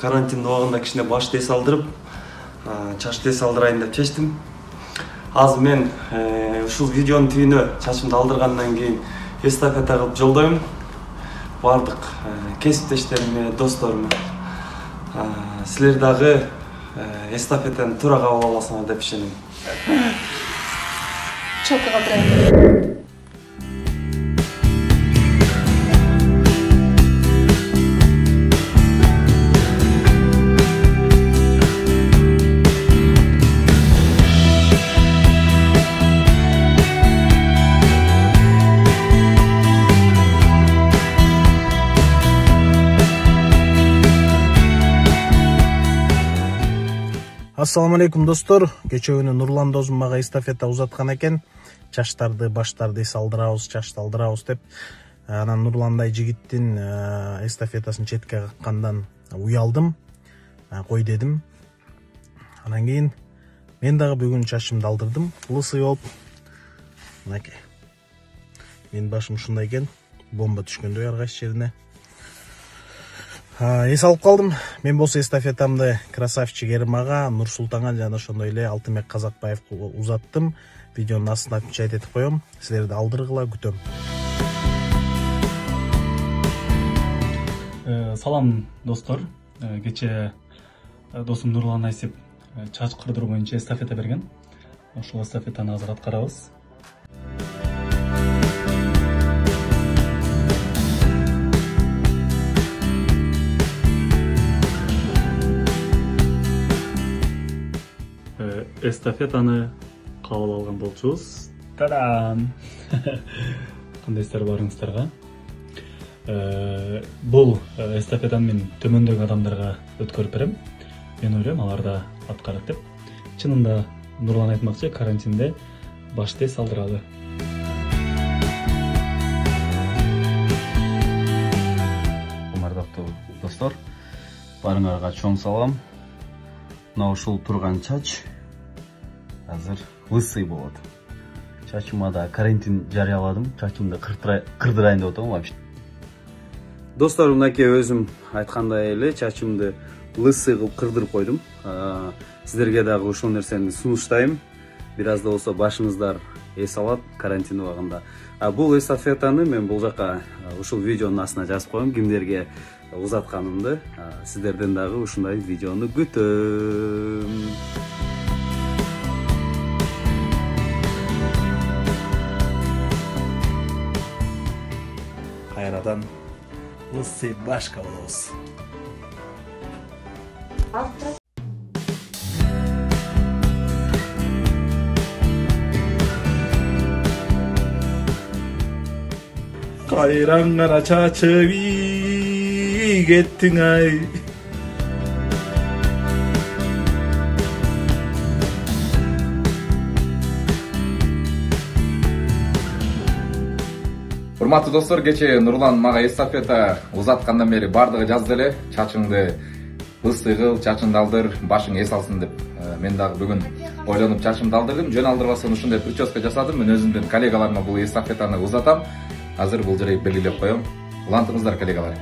карантин убагында кичине башты эс алдырып, чачты эс алдырайын деп чечтим. Азыр мен ушул видеонун түбүнө чачымды алдыргандан кийин эстафета кылып жолдойм. Бардык кесиптештериме, досторума. Силер дагы эстафетаны туура кабыл аласыңар деп ишенем. Çok kaldırayım. Assalamu alaikum dostlar. Keçe günü Nurlan dozum maga estafeta uzatkан экен. Чачтарды, баштарды эс алдырабыз, чачты алдырабыз деп. Анан Нурландай жигиттин эстафетасын четке каккандан уялдым. Кой дедим. Анан кийин мен дагы бүгүн чачымды алдырдым. Лысый болуп. Мынакей. Менин башым ушундай экен. Бомба түшкөндөй ар кайсы жерине. Эс алып калдым. Мен болсо эстафетамды красавчик Эрим ага, Нурсултанга жана ошондой эле Алтынбек Казакбаевге узаттым. Видеонун астына печать этип коем. Силерди алдыргыла күтөм. Салам достор. Кече досум Нурлан Айсип чач кырдыруу боюнча эстафета берген. Ошол эстафетаны азыр аткарабыз. Эстафетаны кабыл алган болчубуз. Тадам! Кандайсыздар барыңыздарга? Бул эстафетаны мен төмөндөгү адамдарга өткөрүп берем. Мен ойлойм, алар да аткарат деп. Чынында Нурлан айтмакчы, карантинде башты эс алдыралы. Мардактуу достор, барыңарга чоң салам. Мына ушул турган чач азыр лысый болот. Чачыма да карантин жарыяладым. Чачымды кырдырайын деп атам вообще. Достор, мынакей өзүм айткандай эле чачымды лысый кылып кырдырып койдум. Сиздерге дагы ушул нерсени сунуштайм. Бир аз да болсо башыңыздар эс алат карантин убагында. Бул эстафетаны мен бул жака ушул видеонун астына жазып коем, кимдерге узатканымды. Сиздерден дагы ушундай видеону күтөм. Кайрадан лысый башка болобуз. Кайран кара чачып кеттиң ай. Урматтуу достор, кече Нурлан мага эстафета узаткандан бери бардыгы жазды эле. Чачыңды лысый кыл, чачыңды алдыр, башың эс алсын деп. Мен дагы бүгүн ойлонуп чачымды алдырдым. Жөн алдырбастан ушундай прическа жасадым. Мен өзүмдүн коллегаларыма бул эстафетаны узатам. Азыр бул жерге белгилеп коем. Улантыңыздар коллегалар.